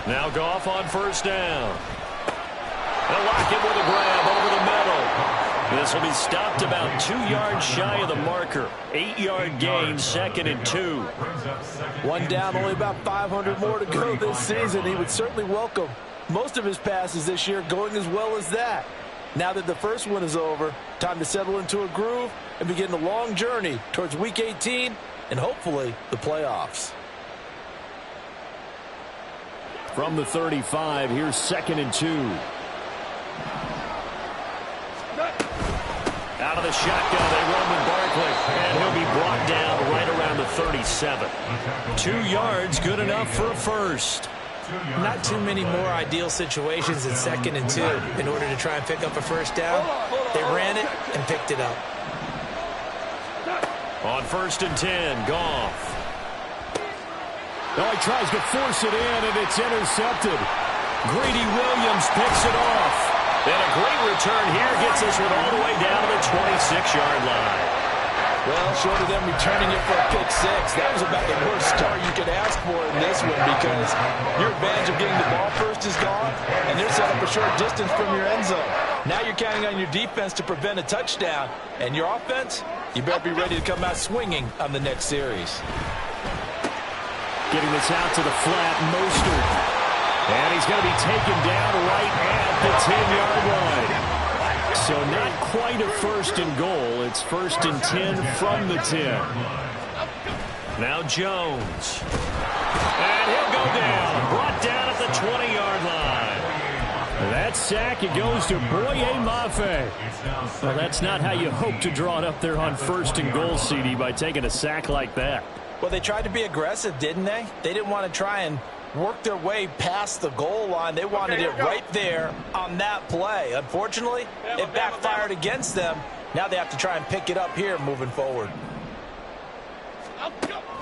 Now Goff on first down. They'll lock it with a grab over the middle. This will be stopped about 2 yards shy of the marker. 8-yard gain, 2nd and 2. One down, only about 500 more to go this season. He would certainly welcome most of his passes this year going as well as that. Now that the first one is over, time to settle into a groove and begin the long journey towards Week 18 and hopefully the playoffs. From the 35, here's 2nd and 2. Out of the shotgun, they run with Barkley, and he'll be brought down right around the 37. 2 yards, good enough for a first. Not too many more ideal situations in 2nd and 2 in order to try and pick up a first down. They ran it and picked it up. On 1st and 10, Goff. Oh, he tries to force it in, and it's intercepted. Greedy Williams picks it off. And a great return here gets this one all the way down to the 26-yard line. Well, short of them returning it for a pick six, that was about the worst start you could ask for in this one because your advantage of getting the ball first is gone, and they're set up a short distance from your end zone. Now you're counting on your defense to prevent a touchdown, and your offense, you better be ready to come out swinging on the next series. Getting this out to the flat, Mostert. And he's going to be taken down right at the 10-yard line. So not quite a 1st and goal. It's 1st and 10 from the 10. Now Jones. And he'll go down. Brought down at the 20-yard line. That sack, it goes to Boye Mafe. Well, that's not how you hope to draw it up there on 1st and goal, CD, by taking a sack like that. Well, they tried to be aggressive, didn't they? They didn't want to try and work their way past the goal line. They wanted it right there on that play. Unfortunately, it backfired against them. Now they have to try and pick it up here moving forward.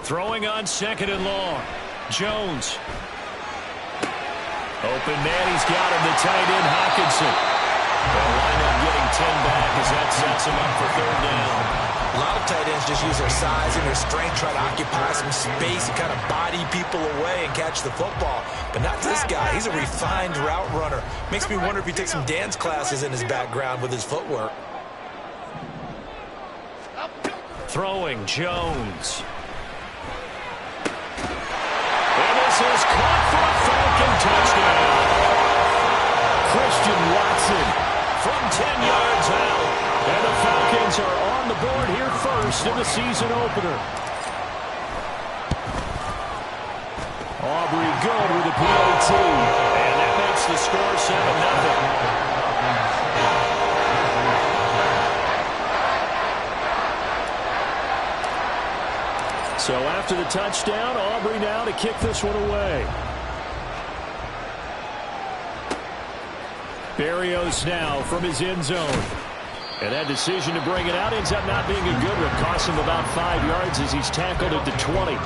Throwing on 2nd and long. Jones. Open man, he's got him, the tight end, Hockenson. They'll wind up getting 10 back as that sets him up for 3rd down. A lot of tight ends just use their size and their strength, try to occupy some space and kind of body people away and catch the football. But not this guy. He's a refined route runner. Makes me wonder if he takes some dance classes in his background with his footwork. Throwing, Jones. And this is caught for a Falcon touchdown. Christian Watson from 10 yards out. And the Falcons are on the board here first in the season opener. Aubrey good with the PAT. And that makes the score 7-0. So after the touchdown, Aubrey now to kick this one away. Berrios now from his end zone. And that decision to bring it out ends up not being a good one. Costs him about 5 yards as he's tackled at the 20.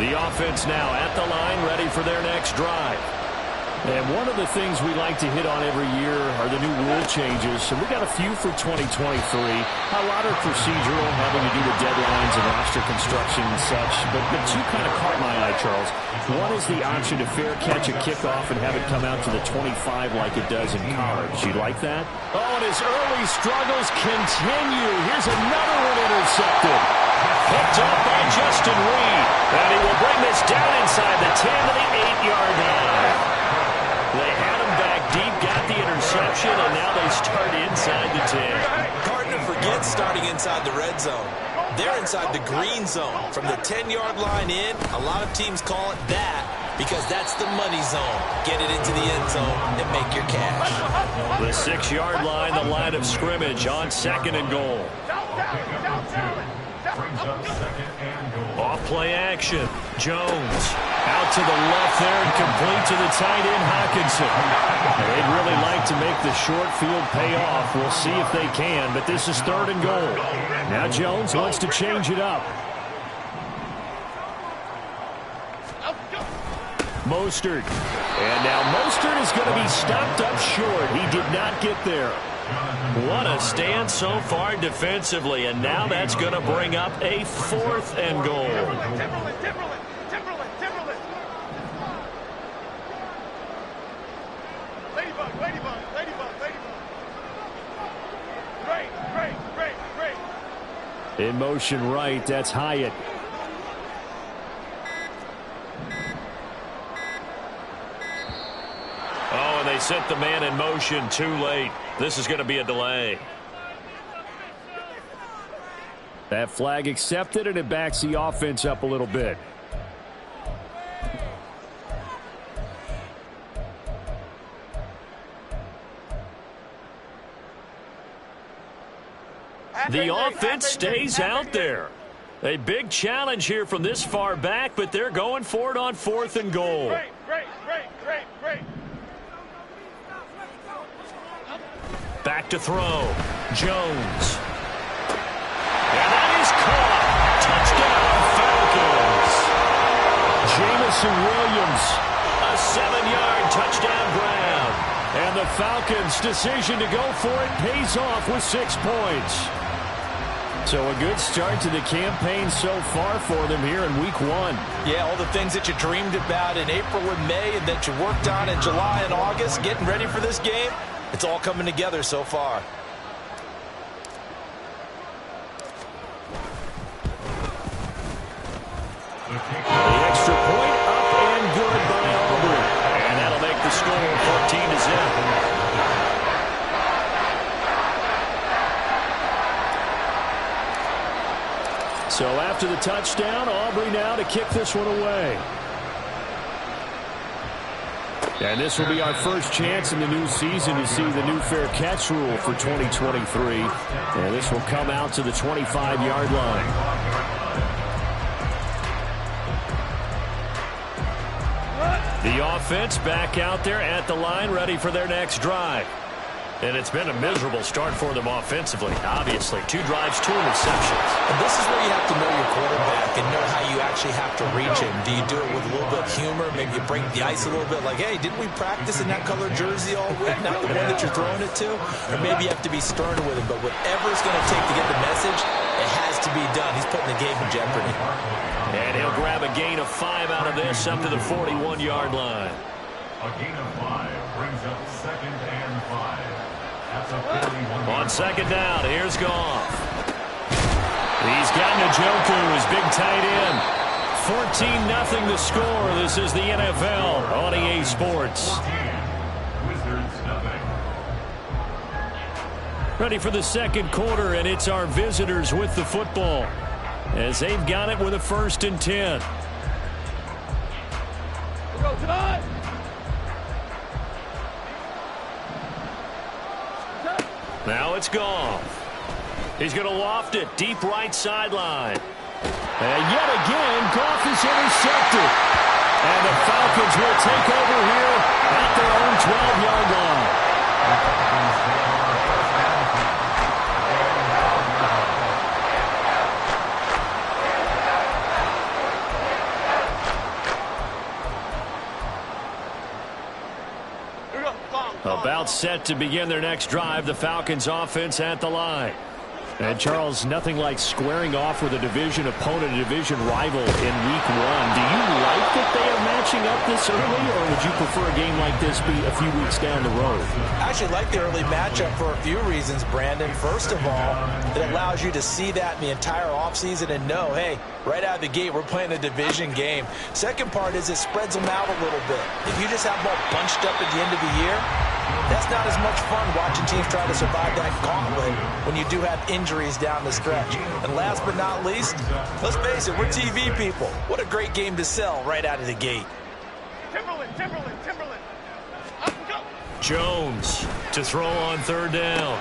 The offense now at the line, ready for their next drive. And one of the things we like to hit on every year are the new rule changes. So we got a few for 2023. A lot are procedural, having to do with deadlines and roster construction and such. But two kind of caught my eye, Charles. One is the option to fair catch a kickoff and have it come out to the 25 like it does in college. You like that? Oh, and his early struggles continue. Here's another one intercepted. Picked up by Justin Reed. And he will bring this down inside the 10 to the 8-yard line. They had him back deep, got the interception, and now they start inside the 10. Hard to forget starting inside the red zone. They're inside the green zone. From the 10-yard line in, a lot of teams call it that because that's the money zone. Get it into the end zone and make your cash. The 6-yard line, the line of scrimmage on 2nd and goal. Off play action. Jones out to the left there and complete to the tight end, Hockenson. They'd really like to make the short field pay off. We'll see if they can, but this is 3rd and goal. Now Jones wants to change it up. Mostert. And now Mostert is going to be stopped up short. He did not get there. What a stand so far defensively, and now that's going to bring up a 4th and goal. Timberland. Ladybug. Great. In motion right, that's Hyatt. Oh, and they sent the man in motion too late. This is going to be a delay. That flag accepted, and it backs the offense up a little bit. The offense stays out there. A big challenge here from this far back, but they're going for it on 4th and goal. Great. Back to throw. Jones. And that is caught. Touchdown, Falcons. Jameson Williams. A 7-yard touchdown grab. And the Falcons' decision to go for it pays off with 6 points. So a good start to the campaign so far for them here in week 1. Yeah, all the things that you dreamed about in April and May and that you worked on in July and August, getting ready for this game, it's all coming together so far. The extra point up and good by Aubrey. And that'll make the score 14-0. So after the touchdown, Aubrey now to kick this one away. And this will be our first chance in the new season to see the new fair catch rule for 2023. And this will come out to the 25-yard line. The offense back out there at the line, ready for their next drive. And it's been a miserable start for them offensively, obviously. 2 drives, 2 interceptions. And this is where you have to know your quarterback and know how you actually have to reach him. Do you do it with a little bit of humor? Maybe you break the ice a little bit like, hey, didn't we practice in that color jersey all week? Not the one that you're throwing it to? Or maybe you have to be sterner with him. But whatever it's going to take to get the message, it has to be done. He's putting the game in jeopardy. And he'll grab a gain of 5 out of this up to the 41-yard line. A gain of 5 brings up 2nd and 5. On 2nd down, here's Goff. He's got Njoku, his big tight end. 14-0 the score. This is the NFL on EA Sports. Ready for the 2nd quarter, and it's our visitors with the football as they've got it with a 1st and 10. Go, Todd! Now it's Goff. He's going to loft it deep right sideline. And yet again, Goff is intercepted. And the Falcons will take over here at their own 12-yard line. About set to begin their next drive, the Falcons offense at the line. And, Charles, nothing like squaring off with a division opponent, a division rival in week 1. Do you like that they are matching up this early, or would you prefer a game like this be a few weeks down the road? I actually like the early matchup for a few reasons, Brandon. First of all, it allows you to see that in the entire offseason and know, hey, right out of the gate, we're playing a division game. Second part is it spreads them out a little bit. If you just have them all bunched up at the end of the year, that's not as much fun watching teams try to survive that gauntlet when you do have injuries down the stretch. And last but not least, let's face it, we're TV people. What a great game to sell right out of the gate. Timberland. Up and go. Jones to throw on 3rd down.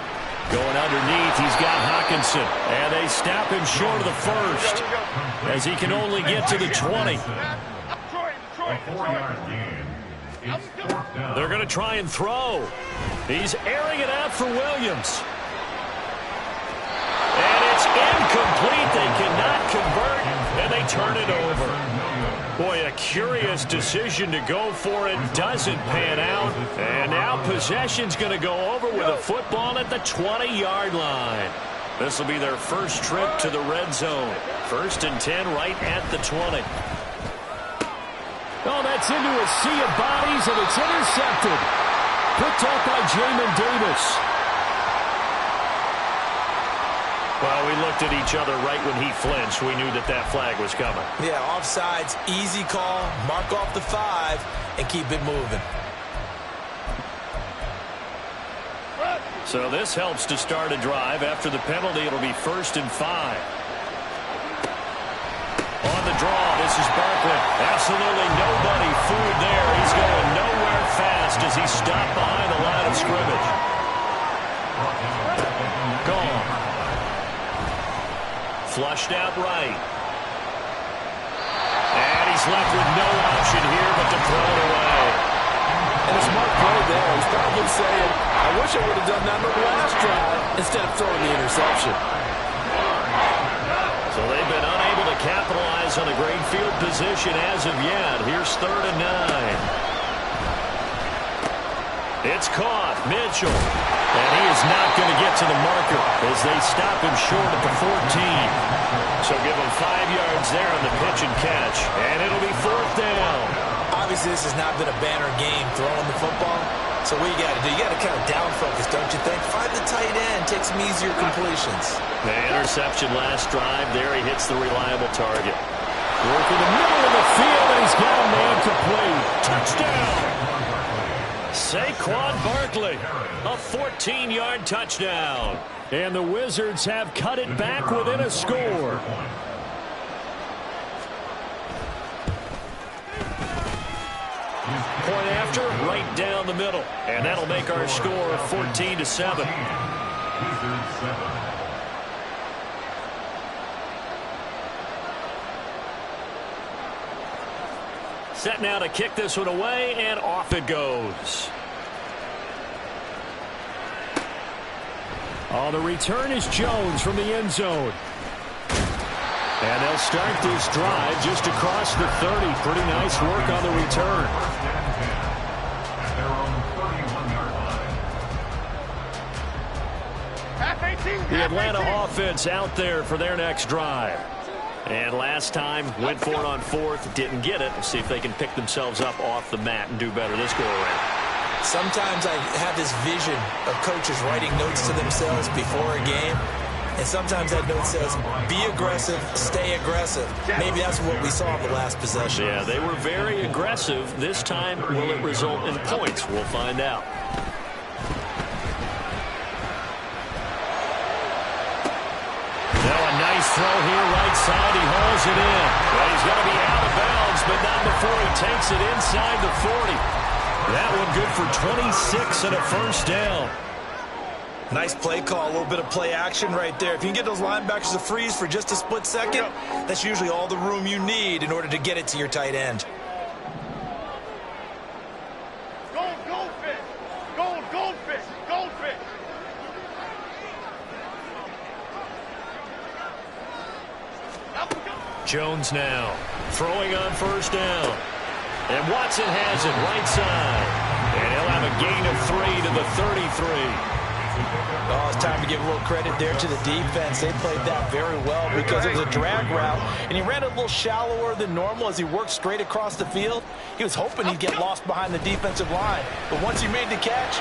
Going underneath, he's got Hockenson. And they snap him short of the 1st as he can only get to the 20. Troy. 4-yard gain. They're going to try and throw. He's airing it out for Williams. And it's incomplete. They cannot convert, and they turn it over. Boy, a curious decision to go for it. Doesn't pan out. And now possession's going to go over with a football at the 20-yard line. This will be their first trip to the red zone. 1st and 10 right at the 20. Oh, that's into a sea of bodies, and it's intercepted. Picked off by Jamin Davis. Well, we looked at each other right when he flinched. We knew that that flag was coming. Yeah, offsides, easy call. Mark off the 5 and keep it moving. So this helps to start a drive. After the penalty, it'll be 1st and 5. On the draw, this is Barkley. Absolutely nobody fooled there. He's going nowhere fast as he stopped behind the line of scrimmage. Gone. Flushed out right. And he's left with no option here but to throw it away. And a smart play there. He's probably saying, I wish I would have done that on the last drive instead of throwing the interception. So they've been unable to capitalize on a great field position as of yet. Here's 3rd and 9. It's caught. Mitchell. And he is not going to get to the marker as they stop him short at the 14. So give him 5 yards there on the pitch and catch. And it'll be 4th down. Obviously, this has not been a banner game throwing the football. So what you got to do, you got to kind of down focus, don't you think? Find the tight end, take some easier completions. The interception last drive. There he hits the reliable target. Work in the middle of the field, and he's got a man complete. Touchdown! Saquon Barkley, a 14-yard touchdown. And the Wizards have cut it back within a score. Point after, right down the middle. And that'll make our score 14-7. Wizards 7. Set now to kick this one away, and off it goes. On the return is Jones from the end zone. And they'll start this drive just across the 30. Pretty nice work on the return. At their own 31-yard line. The Atlanta offense out there for their next drive. And last time, went for it on 4th, didn't get it. We'll see if they can pick themselves up off the mat and do better this go-around. Sometimes I have this vision of coaches writing notes to themselves before a game. And sometimes that note says, be aggressive, stay aggressive. Maybe that's what we saw in the last possession. Yeah, they were very aggressive. This time, will it result in points? We'll find out. Now a nice throw here, right side. He hauls it in. Well, he's going to be out of bounds, but not before he takes it inside the 40. That one good for 26 and a 1st down. Nice play call, a little bit of play action right there. If you can get those linebackers to freeze for just a split second, that's usually all the room you need in order to get it to your tight end. Goldfish! Goldfish! Goldfish! Jones now throwing on 1st down. And Watson has it right side. And he'll have a gain of 3 to the 33. Oh, it's time to give a little credit there to the defense. They played that very well because it was a drag route, and he ran a little shallower than normal as he worked straight across the field. He was hoping he'd get lost behind the defensive line, but once he made the catch,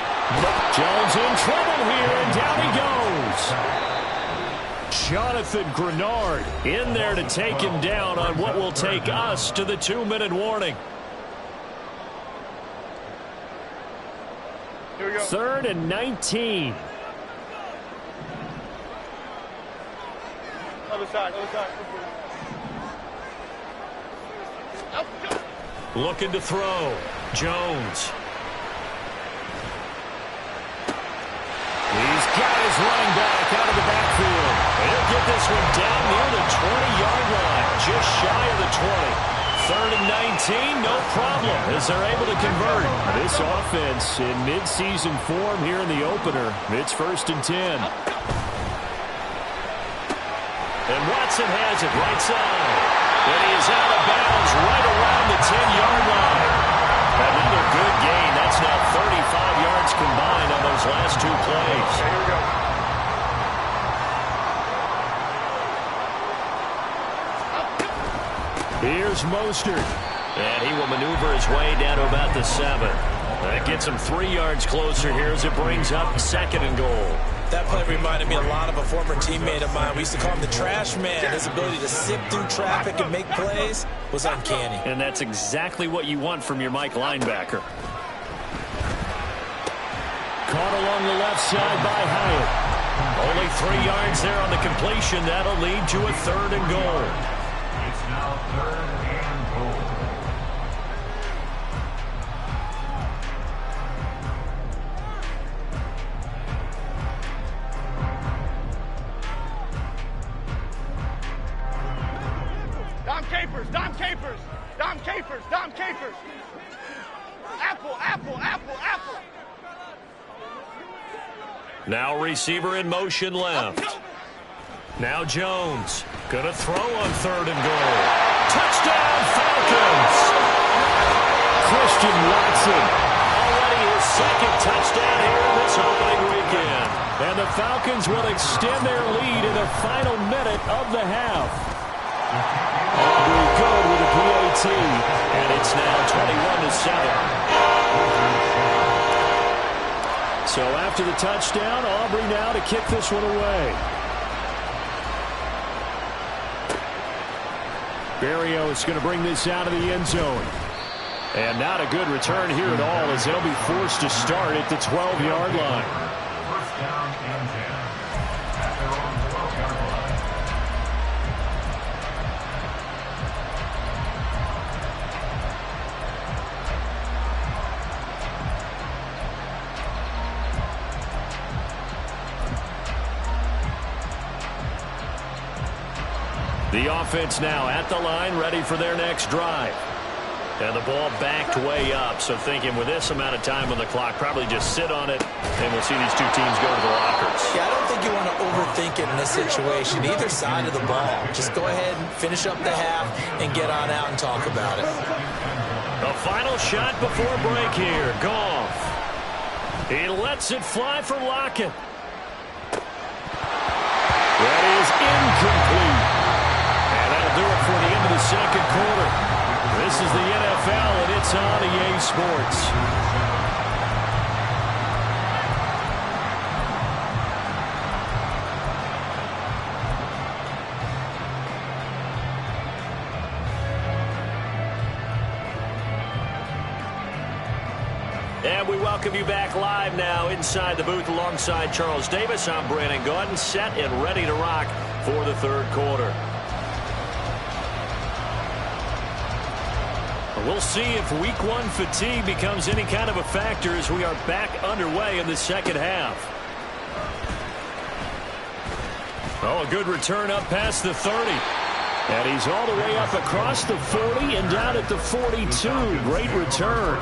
Jones in trouble here, and down he goes. Jonathan Grenard in there to take him down on what will take us to the 2-minute warning. 3rd and 19. Other side. Looking to throw. Jones. He's got his running back out of the backfield. He'll get this one down near the 20-yard line, just shy of the 20. 3rd and 19, no problem, as they're able to convert. This offense in midseason form here in the opener. It's 1st and 10. And Watson has it right side. And he is out of bounds right around the 10-yard line. Another good gain. That's now 35 yards combined on those last two plays. Here we go. Here's Mostert. And he will maneuver his way down to about the 7. That gets him 3 yards closer here as it brings up 2nd and goal. That play reminded me a lot of a former teammate of mine. We used to call him the trash man. His ability to sift through traffic and make plays was uncanny. And that's exactly what you want from your Mike linebacker. Caught along the left side by Hyatt. Only 3 yards there on the completion. That'll lead to a 3rd and goal. It's now 3rd and goal. Dom Capers, Dom Capers, Dom Capers, Dom Capers. Apple, apple, apple, apple. Now receiver in motion left. Now Jones. Gonna throw on 3rd and goal. Touchdown Falcons! Christian Watson. Already his 2nd touchdown here in this opening weekend. And the Falcons will extend their lead in the final minute of the half. Aubrey good with a PAT. And it's now 21-7. So after the touchdown, Aubrey now to kick this one away. Berrios going to bring this out of the end zone. And not a good return here at all as they'll be forced to start at the 12-yard line. First down and 10. At their own 12-yard line. The offense now at the line, ready for their next drive. And the ball backed way up, so thinking with this amount of time on the clock, probably just sit on it, and we'll see these two teams go to the lockers. Yeah, I don't think you want to overthink it in this situation, either side of the ball. Just go ahead and finish up the half and get on out and talk about it. A final shot before break here. Goff. He lets it fly for Lockett. That is incomplete. And that'll do it for the end of the 2nd quarter. This is the NFL, and it's on EA Sports. And we welcome you back live now inside the booth alongside Charles Davis. I'm Brandon Gaudin, set and ready to rock for the 3rd quarter. We'll see if Week 1 fatigue becomes any kind of a factor as we are back underway in the 2nd half. Oh, a good return up past the 30. And he's all the way up across the 40 and down at the 42. Great return.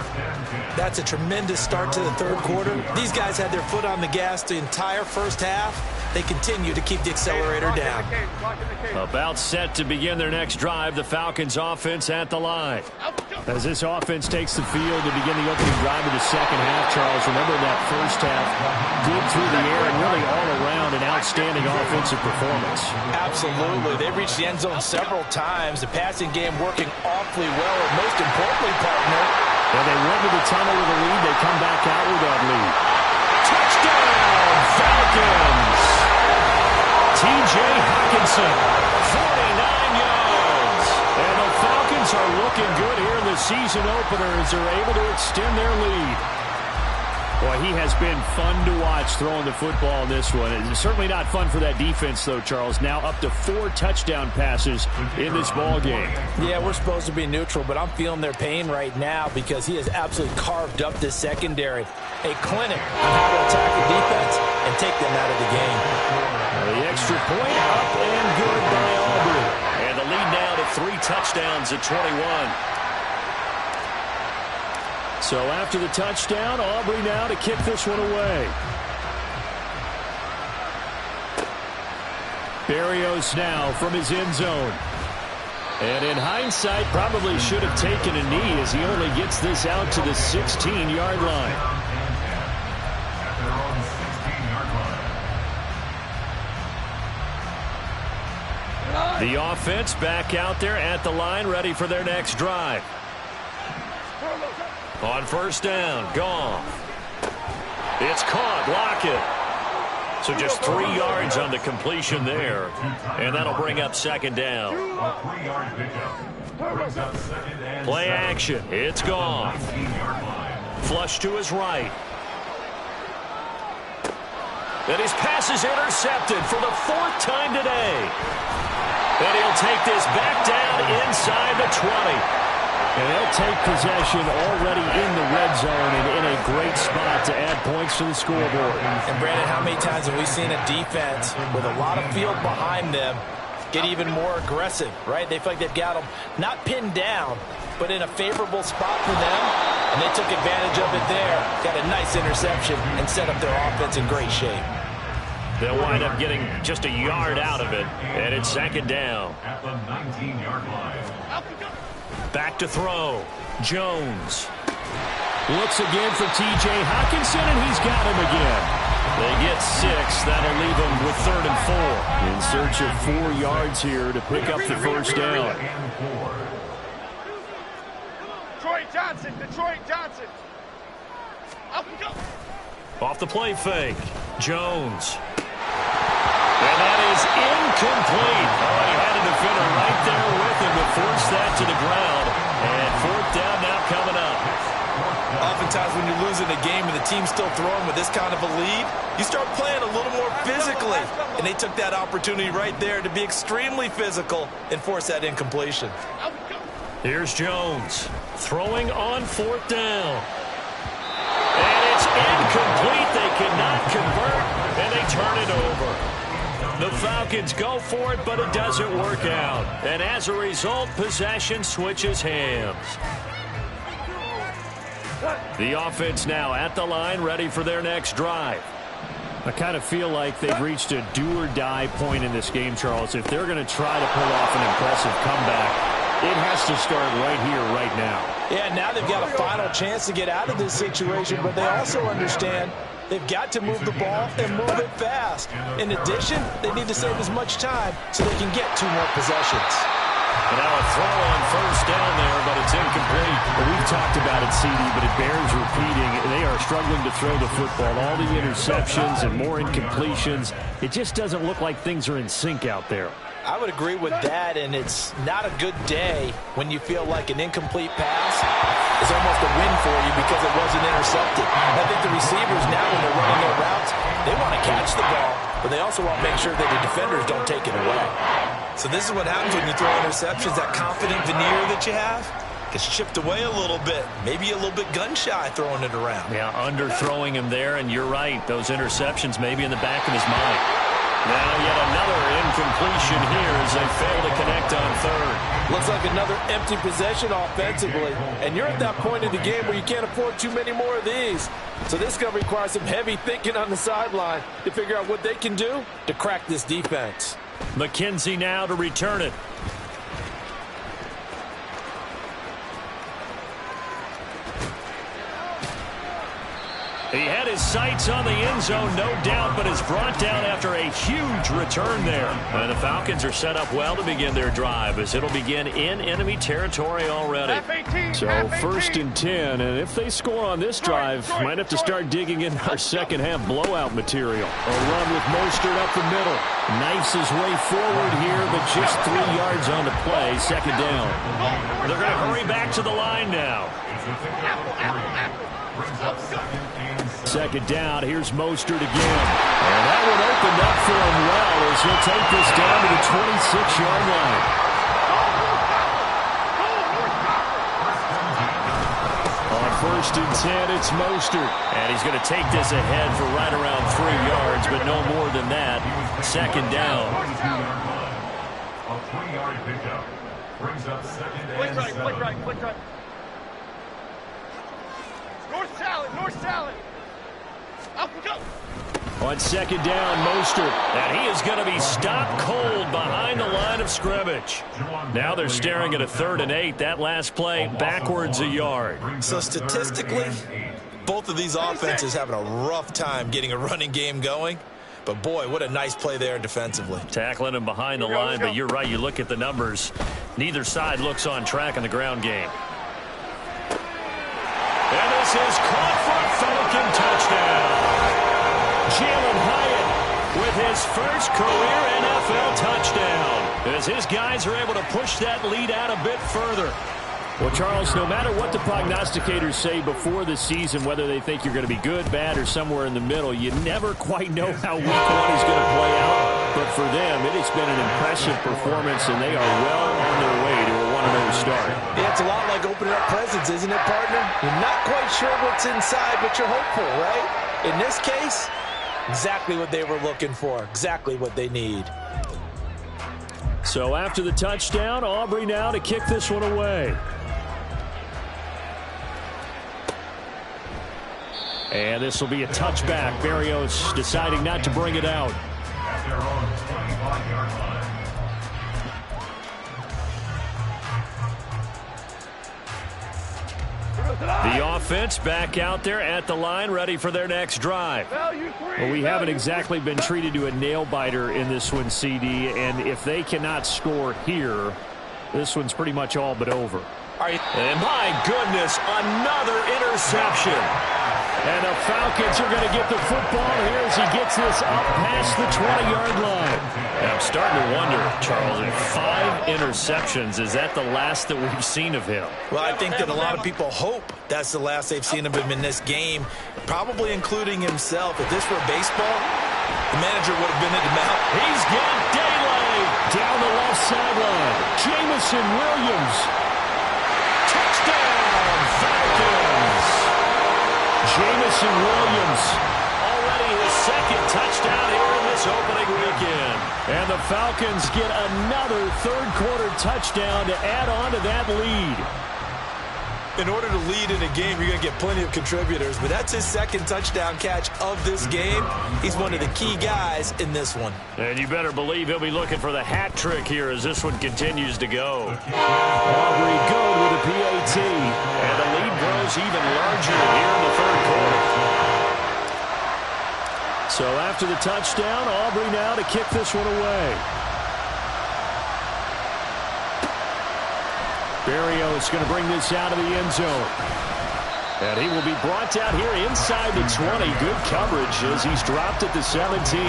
That's a tremendous start to the 3rd quarter. These guys had their foot on the gas the entire first half. They continue to keep the accelerator down. About set to begin their next drive, the Falcons offense at the line. As this offense takes the field to begin the opening drive of the 2nd half, Charles, remember that first half, good through the air and really all around an outstanding offensive performance. Absolutely. They reached the end zone several times. The passing game working awfully well, and most importantly, partner. When they went to the tunnel with a lead, they come back out with that lead. Touchdown, Falcons! T.J. Hockenson, 49 yards. And the Falcons are looking good here in the season opener as they're able to extend their lead. Boy, he has been fun to watch throwing the football in this one. It's certainly not fun for that defense, though, Charles. Now up to 4 touchdown passes in this ball game. Yeah, we're supposed to be neutral, but I'm feeling their pain right now because he has absolutely carved up this secondary. A clinic on how to attack the defense and take them out of the game. The extra point up and good by Aubrey. And the lead now to 3 touchdowns at 21. So after the touchdown, Aubrey now to kick this one away. Berrios now from his end zone. And in hindsight, probably should have taken a knee as he only gets this out to the 16-yard line. At their own 16-yard line. The offense back out there at the line, ready for their next drive. On first down, Goff. It's caught. Lockett. So just 3 yards on the completion there. And that'll bring up second down. A 3-yard pickup. Brings up second and Play 7. action. It's Goff. 19-yard line. Flush to his right. And his pass is intercepted for the 4th time today. And he'll take this back down inside the 20. And they'll take possession already in the red zone and in a great spot to add points to the scoreboard. And Brandon, how many times have we seen a defense with a lot of field behind them get even more aggressive, right? They feel like they've got them not pinned down, but in a favorable spot for them, and they took advantage of it there. Got a nice interception and set up their offense in great shape. They'll wind up getting just a yard out of it, and it's second down. At the 19-yard line. Back to throw. Jones. Looks again for T.J. Hockenson, and he's got him again. They get 6. That'll leave them with 3rd and 4. In search of 4 yards here to pick up the first down. And 4. Detroit Johnson. Up and go. Off the play fake. Jones. And that is incomplete. Oh, he had a defender right there with him to force that to the ground. And 4th down now coming up. Oftentimes when you're losing a game and the team's still throwing with this kind of a lead, you start playing a little more physically. And they took that opportunity right there to be extremely physical and force that incompletion. Here's Jones throwing on 4th down. And it's incomplete. They cannot convert, and they turn it over. The Falcons go for it, but it doesn't work out. And as a result, possession switches hands. The offense now at the line, ready for their next drive. I kind of feel like they've reached a do-or-die point in this game, Charles. If they're going to try to pull off an impressive comeback, it has to start right here, right now. Yeah, now they've got a final chance to get out of this situation, but they also understand they've got to move the ball and move it fast. In addition, they need to save as much time so they can get 2 more possessions. And now a throw on first down there, but it's incomplete. Well, we've talked about it, CD, but it bears repeating. They are struggling to throw the football. All the interceptions and more incompletions. It just doesn't look like things are in sync out there. I would agree with that, and it's not a good day when you feel like an incomplete pass is almost a win for you because it wasn't intercepted. I think the receivers now, when they're running their routes, they want to catch the ball, but they also want to make sure that the defenders don't take it away. So this is what happens when you throw interceptions. That confident veneer that you have gets chipped away a little bit, maybe a little bit gun-shy throwing it around. Yeah, underthrowing him there, and you're right. Those interceptions may be in the back of his mind. Now yet another incompletion here as they fail to connect on 3rd. Looks like another empty possession offensively. And you're at that point in the game where you can't afford too many more of these. So this is going to require some heavy thinking on the sideline to figure out what they can do to crack this defense. McKenzie now to return it. He had his sights on the end zone, no doubt, but is brought down after a huge return there. And the Falcons are set up well to begin their drive as it'll begin in enemy territory already. So 1st and 10, and if they score on this drive, might have to start digging in our second half blowout material. A run with Mostert up the middle. Knifes his way forward here, but just 3 yards on the play, second down. They're going to hurry back to the line now. Second down, here's Mostert again. And that one opened up for him well as he'll take this down to the 26-yard line. On 1st and 10, it's Mostert. And he's going to take this ahead for right around 3 yards, but no more than that. Second down. A 3-yard pickup. Brings up second and 7. Quick right. North salad. Up and go. On second down, Mostert. And he is going to be stopped cold behind the line of of scrimmage. Now they're staring at a 3rd and 8. That last play backwards a yard. So statistically, both of these offenses having a rough time getting a running game going. But, boy, what a nice play there defensively. Tackling him behind the line, but you're right. You look at the numbers. Neither side looks on track in the ground game. And this is caught for a Falcon touchdown. Jalen Hyatt with his first career NFL touchdown, as his guys are able to push that lead out a bit further. Well, Charles, no matter what the prognosticators say before the season, whether they think you're going to be good, bad, or somewhere in the middle, you never quite know how week 1 is going to play out. But for them, it has been an impressive performance, and they are well on their way to a 1-0 start. Yeah, it's a lot like opening up presents, isn't it, partner? You're not quite sure what's inside, but you're hopeful, right? In this case, exactly what they were looking for, exactly what they need. So after the touchdown, Aubrey now to kick this one away. And this will be a touchback. Berrios deciding not to bring it out. At their own 25-yard line. The offense back out there at the line, ready for their next drive. Well, we haven't exactly been treated to a nail-biter in this one, CD, and if they cannot score here, this one's pretty much all but over. And my goodness, another interception. And the Falcons are going to get the football here as he gets this up past the 20-yard line. And I'm starting to wonder, Charles, if 5 interceptions, is that the last that we've seen of him? Well, I think that a lot of people hope that's the last they've seen of him in this game, probably including himself. If this were baseball, the manager would have been at the mount. He's got daylight down the left sideline. Jameson Williams. Touchdown, Falcons. Jameson Williams, already his 2nd touchdown here in this opening weekend. And the Falcons get another 3rd-quarter touchdown to add on to that lead. In order to lead in a game, you're going to get plenty of contributors, but that's his 2nd touchdown catch of this game. He's one of the key guys in this one. And you better believe he'll be looking for the hat trick here as this one continues to go. Aubrey good with a PAT, and the lead grows even larger here in the 3rd quarter. So after the touchdown, Aubrey now to kick this one away. Berrios going to bring this out of the end zone. And he will be brought down here inside the 20. Good coverage as he's dropped at the 17.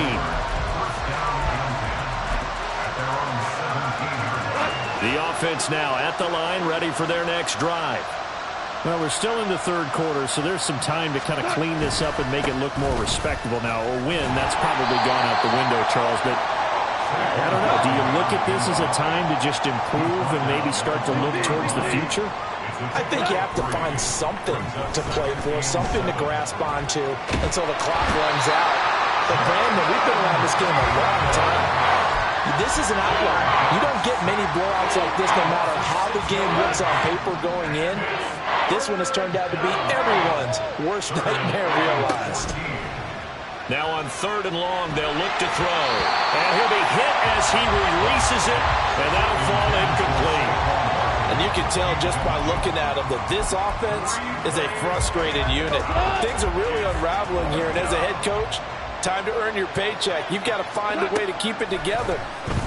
The offense now at the line, ready for their next drive. Well, we're still in the 3rd quarter, so there's some time to kind of clean this up and make it look more respectable now. A win, that's probably gone out the window, Charles, but I don't know. Do you look at this as a time to just improve and maybe start to look towards the future? I think you have to find something to play for, something to grasp onto until the clock runs out. But, Brandon, we've been around this game a long time. This is an outlier. You don't get many blowouts like this no matter how the game looks on paper going in. This one has turned out to be everyone's worst nightmare realized. Now on 3rd and long, they'll look to throw. And he'll be hit as he releases it, and that'll fall incomplete. And you can tell just by looking at him that this offense is a frustrated unit. Things are really unraveling here, and as a head coach, time to earn your paycheck. You've got to find a way to keep it together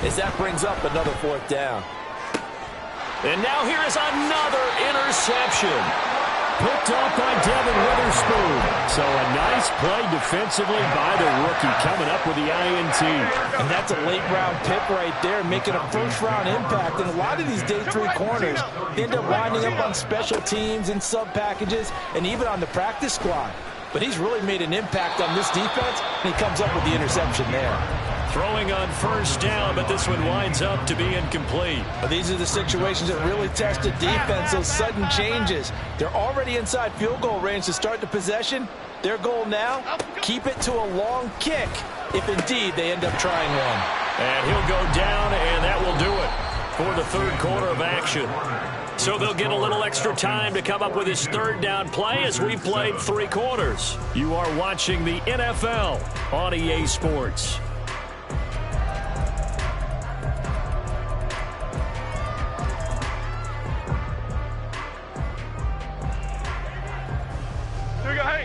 as that brings up another 4th down. And now here is another interception. Picked off by Devin Witherspoon. So a nice play defensively by the rookie coming up with the INT. And that's a late-round pick right there, making a 1st-round impact. And a lot of these day 3 corners end up winding up on special teams and sub-packages and even on the practice squad. But he's really made an impact on this defense, and he comes up with the interception there. Throwing on 1st down, but this one winds up to be incomplete. Well, these are the situations that really test the defense, those sudden changes. They're already inside field goal range to start the possession. Their goal now, keep it to a long kick, if indeed they end up trying one. And he'll go down, and that will do it for the 3rd quarter of action. So they'll get a little extra time to come up with his 3rd down play as we played 3 quarters. You are watching the NFL on EA Sports.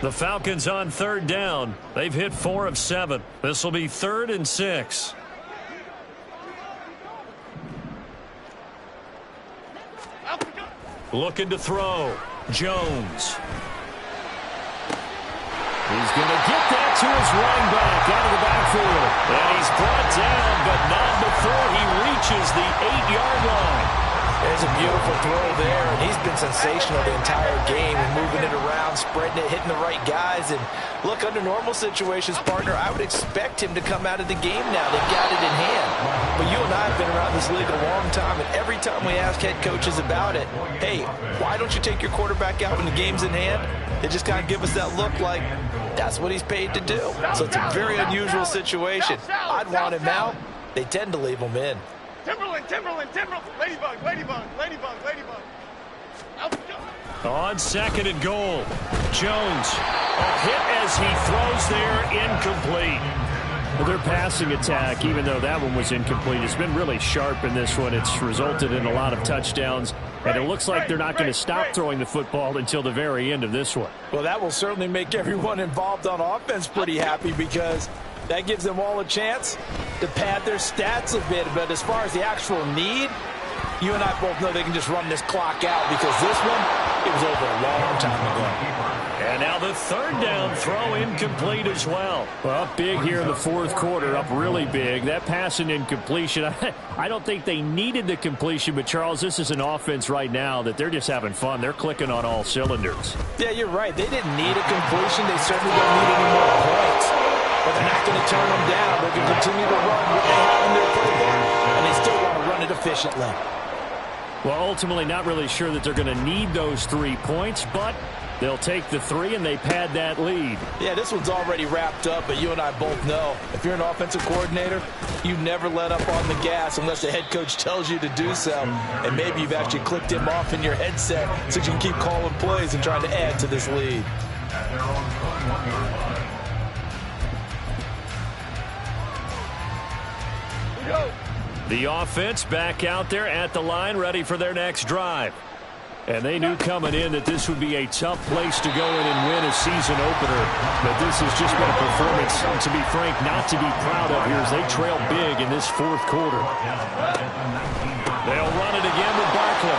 The Falcons on 3rd down. They've hit 4 of 7. This will be 3rd and 6. Looking to throw. Jones. He's going to get that to his running back out of the backfield. And he's brought down, but not before he reaches the 8-yard line. There's a beautiful throw there, and he's been sensational the entire game, and moving it around, spreading it, hitting the right guys. And look, under normal situations, partner, I would expect him to come out of the game now. They've got it in hand. But you and I have been around this league a long time, and every time we ask head coaches about it, hey, why don't you take your quarterback out when the game's in hand? They just kind of give us that look like that's what he's paid to do. So it's a very unusual situation. I'd want him out. They tend to leave him in. Timberland. Ladybug. On 2nd and goal. Jones. A hit as he throws there, incomplete. Well, their passing attack, even though that one was incomplete, has been really sharp in this one. It's resulted in a lot of touchdowns, and it looks like they're not going to stop throwing the football until the very end of this one. Well, that will certainly make everyone involved on offense pretty happy, because that gives them all a chance to pad their stats a bit. But as far as the actual need, you and I both know they can just run this clock out, because this one, it was over a long time ago. And now the 3rd down throw incomplete as well. Well, up big here in the 4th quarter, up really big. That pass and incompletion, I don't think they needed the completion, but Charles, this is an offense right now that they're just having fun. They're clicking on all cylinders. Yeah, you're right. They didn't need a completion. They certainly don't need any more points. But they're not going to turn them down. They're going to continue to run what they have in their playbook, and they still want to run it efficiently. Well, ultimately not really sure that they're going to need those 3 points, but they'll take the 3 and they pad that lead. Yeah, this one's already wrapped up, but you and I both know if you're an offensive coordinator, you never let up on the gas unless the head coach tells you to do so. And maybe you've actually clicked him off in your headset so you can keep calling plays and trying to add to this lead. At their own 21-yard line. The offense back out there at the line, ready for their next drive. And they knew coming in that this would be a tough place to go in and win a season opener. But this has just been a performance, to be frank, not to be proud of here as they trail big in this 4th quarter. They'll run it again with Barkley.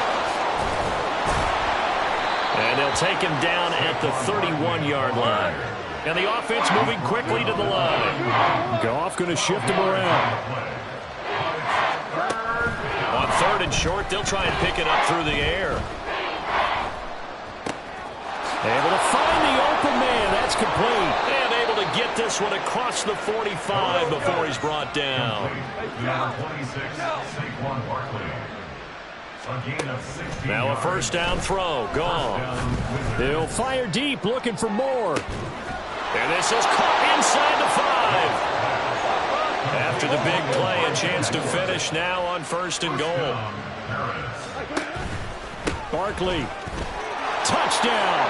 And they'll take him down at the 31-yard line. And the offense moving quickly to the line. Goff going to shift him around. On 3rd and short, they'll try and pick it up through the air. Able to find the open man. That's complete. And able to get this one across the 45 before he's brought down. Now a 1st down throw. Gone. They'll fire deep, looking for more. And this is caught inside the 5. After the big play, a chance to finish now on 1st and goal. Barkley. Touchdown.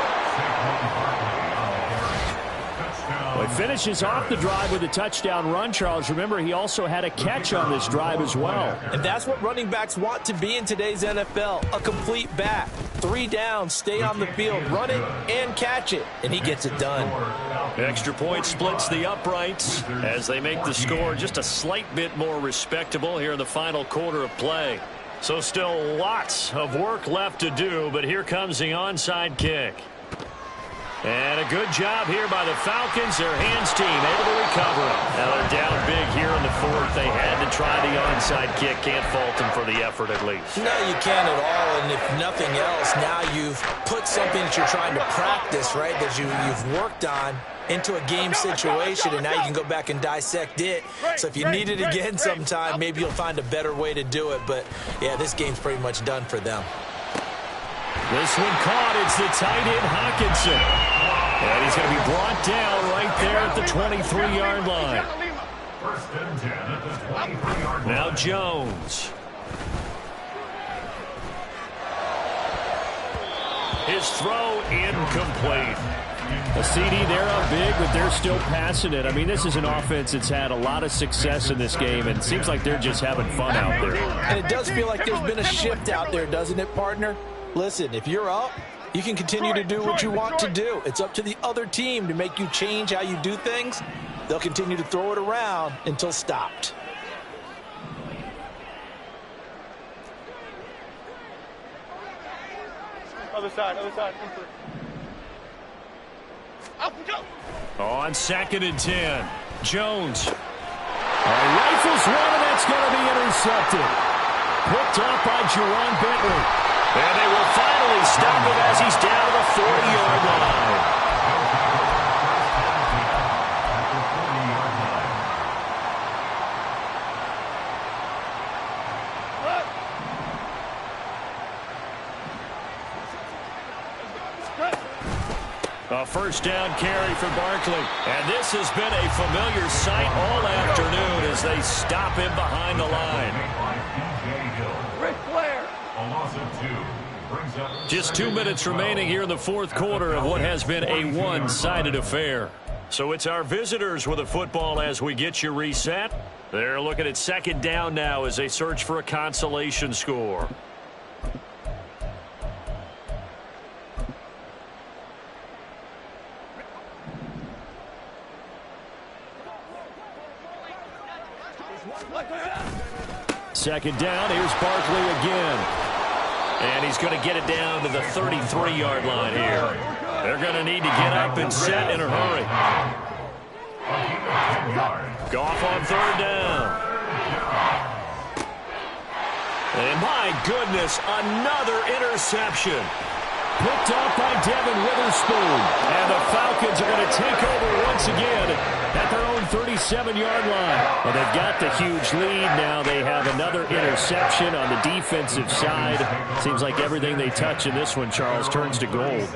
Well, he finishes off the drive with a touchdown run, Charles. Remember, he also had a catch on this drive as well. And that's what running backs want to be in today's NFL, a complete back. 3 down, stay on the field, run it and catch it, and he gets it done. Extra point splits the uprights as they make the score just a slight bit more respectable here in the final quarter of play. So still lots of work left to do, but here comes the onside kick. And a good job here by the Falcons. Their hands team able to recover it. Now they're down big here in the 4th. They had to try the onside kick. Can't fault them for the effort at least. No, you can't at all. And if nothing else, now you've put something that you're trying to practice, right, that you've worked on into a game situation, and now you can go back and dissect it. So if you need it again sometime, maybe you'll find a better way to do it. But, yeah, this game's pretty much done for them. This one caught. It's the tight end, Hockenson. And he's going to be brought down right there at the 23-yard line. 1st and 10 at the 23-yard line. Now Jones. His throw incomplete. A CD, they're up big, but they're still passing it. I mean, this is an offense that's had a lot of success in this game, and it seems like they're just having fun out there. And it does feel like there's been a shift out there, doesn't it, partner? Listen, if you're up, You can continue to do what you want to do. It's up to the other team to make you change how you do things. They'll continue to throw it around until stopped. Other side, other side. Up and go. On 2nd and 10, Jones. Rifles one, and that's going to be intercepted. Picked up by Jerron Bentley. And they will finally stop him as he's down to the 40-yard line. A first down carry for Barkley. And this has been a familiar sight all afternoon as they stop him behind the line. Ric Flair. A loss of 2. Brings up Just 2 minutes remaining here in the fourth quarter of what has been a one-sided affair. So it's our visitors with a football as we get you reset. They're looking at 2nd down now as they search for a consolation score. Second down, here's Barkley again. And he's going to get it down to the 33-yard line here. They're going to need to get up and set in a hurry. Goff on 3rd down. And my goodness, another interception. Picked off by Devin Witherspoon. And the Falcons are going to take over once again at their own 37-yard line. Well, they've got the huge lead. Now they have another interception on the defensive side. Seems like everything they touch in this one, Charles, turns to gold.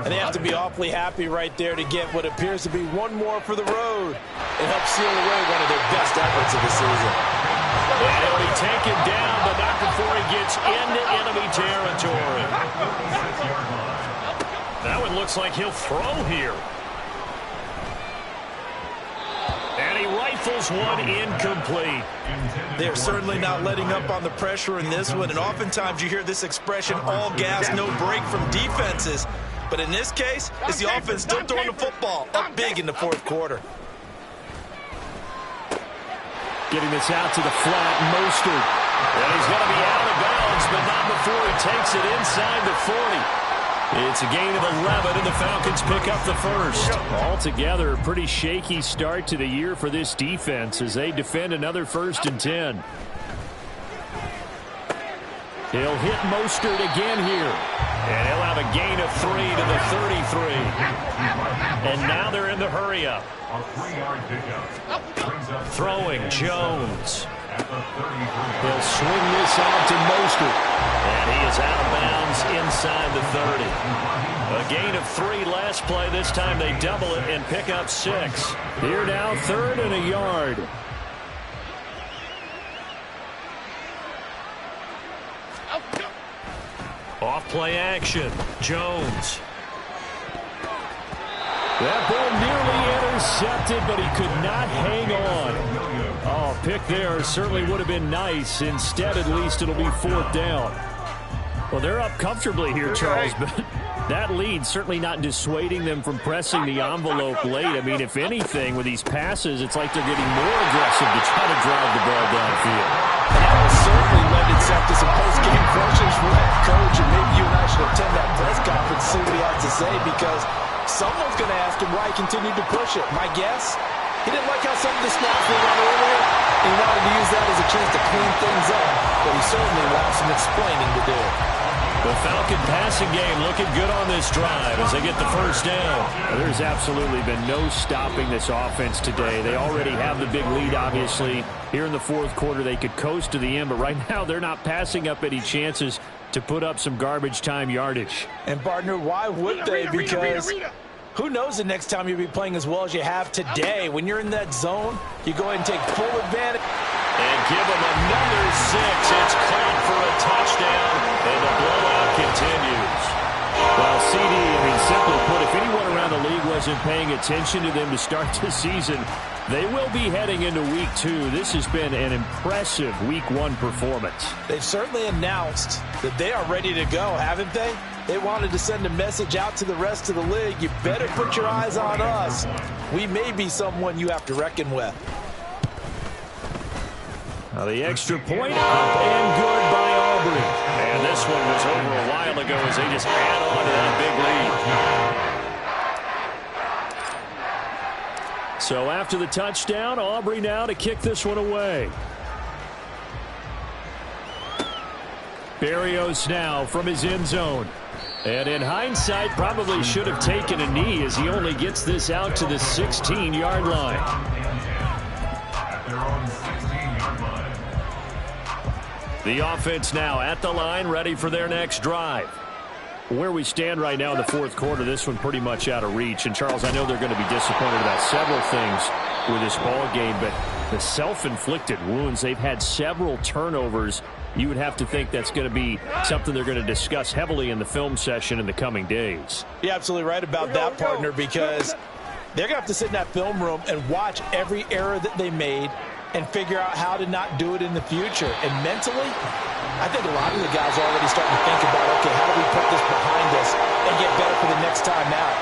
And they have to be awfully happy right there to get what appears to be one more for the road. It helps seal away one of their best efforts of the season. And he'll be taken down, but not before he gets into enemy territory. That one looks like he'll throw here. And he rifles one incomplete. They're certainly not letting up on the pressure in this one, and oftentimes you hear this expression, all gas, no break from defenses. But in this case, it's the offense still throwing the football up big in the fourth quarter. Getting this out to the flat, Mostert. And he's going to be out of bounds, but not before he takes it inside the 40. It's a gain of 11, and the Falcons pick up the first. Altogether, a pretty shaky start to the year for this defense as they defend another 1st and 10. He'll hit Mostert again here. And he'll have a gain of 3 to the 33. And now they're in the hurry-up. a 3-yard pickup. Throwing Jones. At the 33. He'll swing this out to Mostert. And he is out of bounds inside the 30. A gain of 3 last play. This time they double it and pick up 6. Here now, 3rd and a yard. Off play action. Jones. That ball nearly intercepted, but he could not hang on. Oh, pick there certainly would have been nice. Instead, at least it'll be 4th down. Well, they're up comfortably here, Charles, but that lead certainly not dissuading them from pressing the envelope late. I mean, if anything, with these passes, it's like they're getting more aggressive to try to drive the ball downfield. And that will certainly lend itself to some post-game questions for that coach, and maybe you and I should attend that press conference, see what he has to say, because someone's going to ask him why he continued to push it. My guess, he didn't like how some of the snaps were run earlier, and he wanted to use that as a chance to clean things up, but he certainly will have some explaining to do. The Falcon passing game looking good on this drive as they get the first down. Well, there's absolutely been no stopping this offense today. They already have the big lead, obviously. Here in the fourth quarter, they could coast to the end, but right now they're not passing up any chances to put up some garbage time yardage. And, partner, why would they? Because who knows the next time you'll be playing as well as you have today. When you're in that zone, you go ahead and take full advantage. And give them another 6. It's caught for a touchdown, and the blowout continues. Well, CD, I mean, simply put, if anyone around the league wasn't paying attention to them to start the season, they will be heading into Week 2. This has been an impressive Week 1 performance. They've certainly announced that they are ready to go, haven't they? They wanted to send a message out to the rest of the league. You better put your eyes on us. We may be someone you have to reckon with. Now the extra point up and good by Aubrey. And this one was over a while ago as they just add on to that big lead. So after the touchdown, Aubrey now to kick this one away. Berrios now from his end zone. And in hindsight, probably should have taken a knee as he only gets this out to the 16-yard line. At their own 16-yard line. The offense now at the line, ready for their next drive. Where we stand right now in the fourth quarter, this one pretty much out of reach. And, Charles, I know they're going to be disappointed about several things with this ball game, but the self-inflicted wounds, they've had several turnovers. You would have to think that's going to be something they're going to discuss heavily in the film session in the coming days. You're absolutely right about that, partner, because they're going to have to sit in that film room and watch every error that they made and figure out how to not do it in the future. And mentally, I think a lot of the guys are already starting to think about, okay, how do we put this behind us and get better for the next time out?